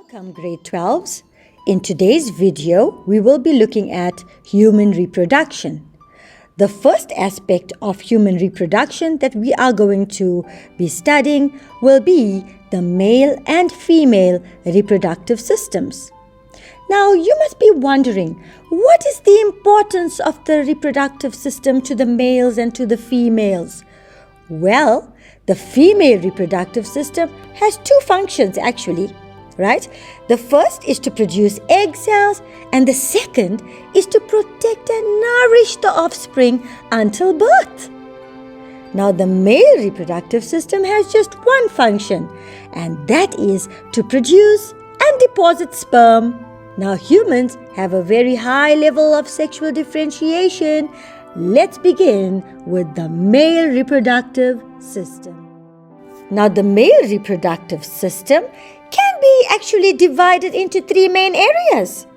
Welcome grade 12s. In today's video, we will be looking at human reproduction. The first aspect of human reproduction that we are going to be studying will be the male and female reproductive systems. Now, you must be wondering, what is the importance of the reproductive system to the males and to the females? Well, the female reproductive system has two functions actually. Right? The first is to produce egg cells, and the second is to protect and nourish the offspring until birth. Now, the male reproductive system has just one function, and that is to produce and deposit sperm. Now, humans have a very high level of sexual differentiation. Let's begin with the male reproductive system. Now, the male reproductive system can be actually divided into three main areas,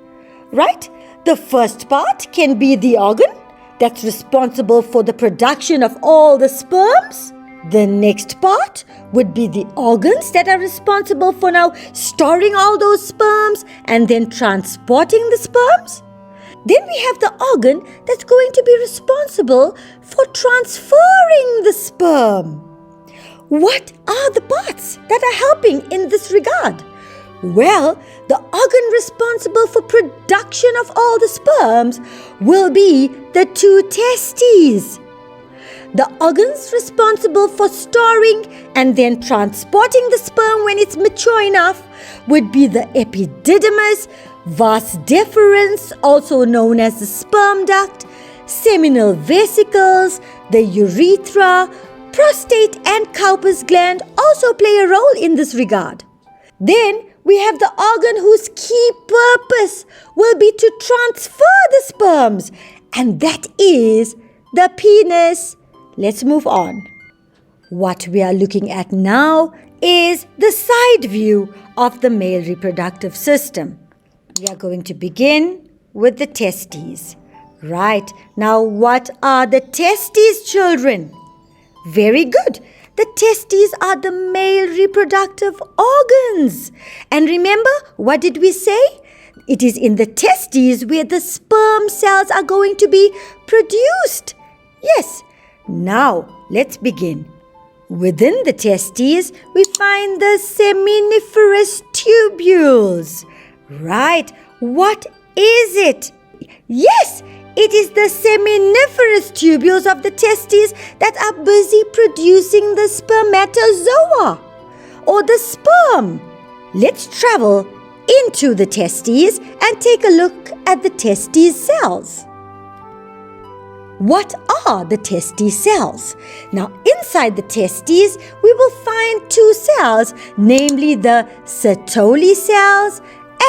right? The first part can be the organ that's responsible for the production of all the sperms. The next part would be the organs that are responsible for now storing all those sperms and then transporting the sperms. Then we have the organ that's going to be responsible for transferring the sperm. What are the parts that are helping in this regard? Well, the organ responsible for production of all the sperms will be the two testes. The organs responsible for storing and then transporting the sperm when it's mature enough would be the epididymis, vas deferens, also known as the sperm duct, seminal vesicles, the urethra, prostate and Cowper's gland also play a role in this regard. Then we have the organ whose key purpose will be to transfer the sperms, and that is the penis. Let's move on. What we are looking at now is the side view of the male reproductive system. We are going to begin with the testes. Right, now what are the testes, children? Very good. The testes are the male reproductive organs. And remember, what did we say? It is in the testes where the sperm cells are going to be produced. Yes. Now, let's begin. Within the testes, we find the seminiferous tubules. Right. What is it? Yes. It is the seminiferous tubules of the testes that are busy producing the spermatozoa or the sperm. Let's travel into the testes and take a look at the testes cells. What are the testes cells? Now, inside the testes, we will find two cells, namely the Sertoli cells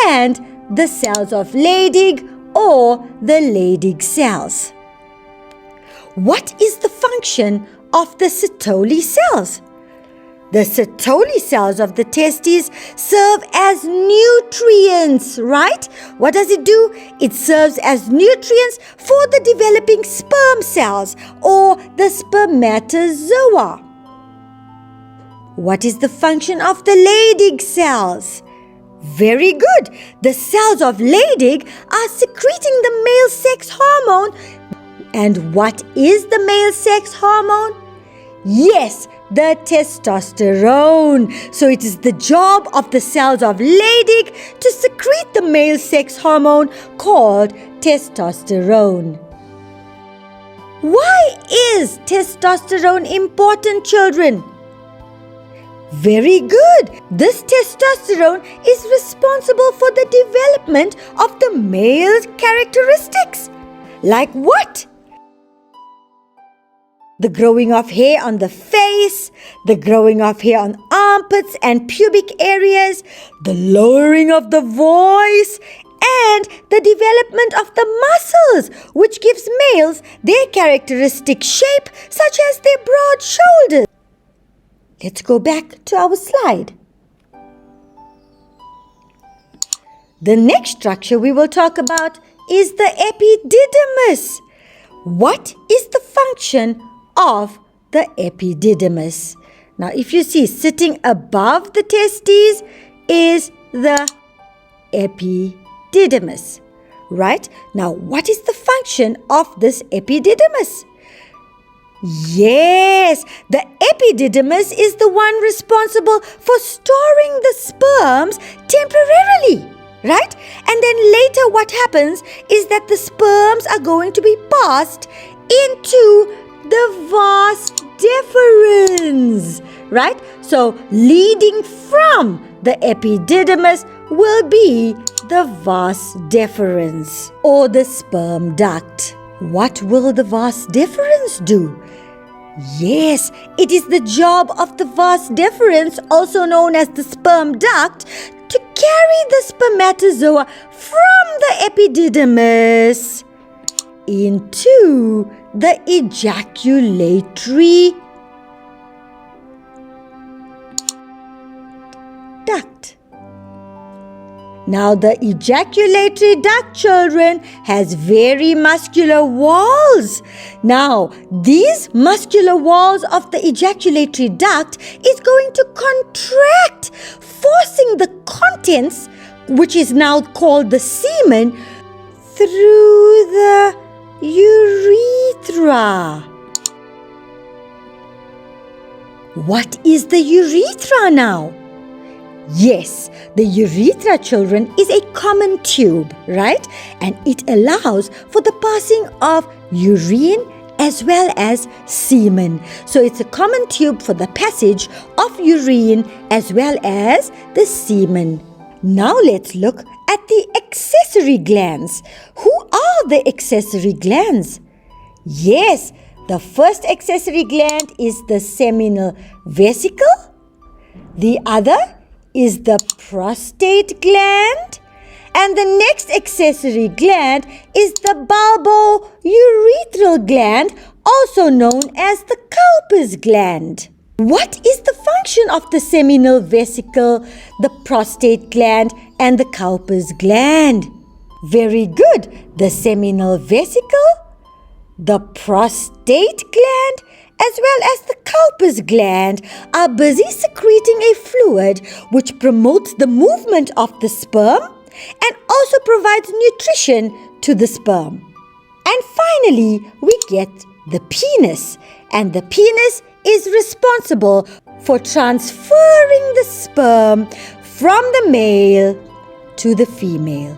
and the cells of Leydig or the Leydig cells. What is the function of the Sertoli cells? The Sertoli cells of the testes serve as nutrients, right? What does it do? It serves as nutrients for the developing sperm cells or the spermatozoa. What is the function of the Leydig cells? Very good. The cells of Leydig are secreting the male sex hormone. And what is the male sex hormone? Yes, the testosterone. So it is the job of the cells of Leydig to secrete the male sex hormone called testosterone. Why is testosterone important, children? Very good. This testosterone is responsible for the development of the male characteristics. Like what? The growing of hair on the face, the growing of hair on armpits and pubic areas, the lowering of the voice, and the development of the muscles, which gives males their characteristic shape, such as their broad shoulders. Let's go back to our slide. The next structure we will talk about is the epididymis. What is the function of the epididymis? Now, if you see, sitting above the testes is the epididymis. Right? Now, what is the function of this epididymis? Yes, the epididymis is the one responsible for storing the sperms temporarily. Right? And then later what happens is that the sperms are going to be passed into the vas deferens. Right? So, leading from the epididymis will be the vas deferens or the sperm duct. What will the vas deferens do? Yes, it is the job of the vas deferens, also known as the sperm duct, to carry the spermatozoa from the epididymis into the ejaculatory duct. Now, the ejaculatory duct, children, has very muscular walls. Now, these muscular walls of the ejaculatory duct is going to contract, forcing the contents, which is now called the semen, through the urethra. What is the urethra now? Yes, the urethra, children, is a common tube, right? And it allows for the passing of urine as well as semen. So it's a common tube for the passage of urine as well as the semen. Now let's look at the accessory glands. Who are the accessory glands? Yes, the first accessory gland is the seminal vesicle. The other is the prostate gland, and the next accessory gland is the bulbourethral gland, also known as the Cowper's gland. What is the function of the seminal vesicle, the prostate gland, and the Cowper's gland? Very good. The seminal vesicle, the prostate gland, as well as the Cowper's gland are busy secreting a fluid which promotes the movement of the sperm and also provides nutrition to the sperm. And finally, we get the penis, and the penis is responsible for transferring the sperm from the male to the female.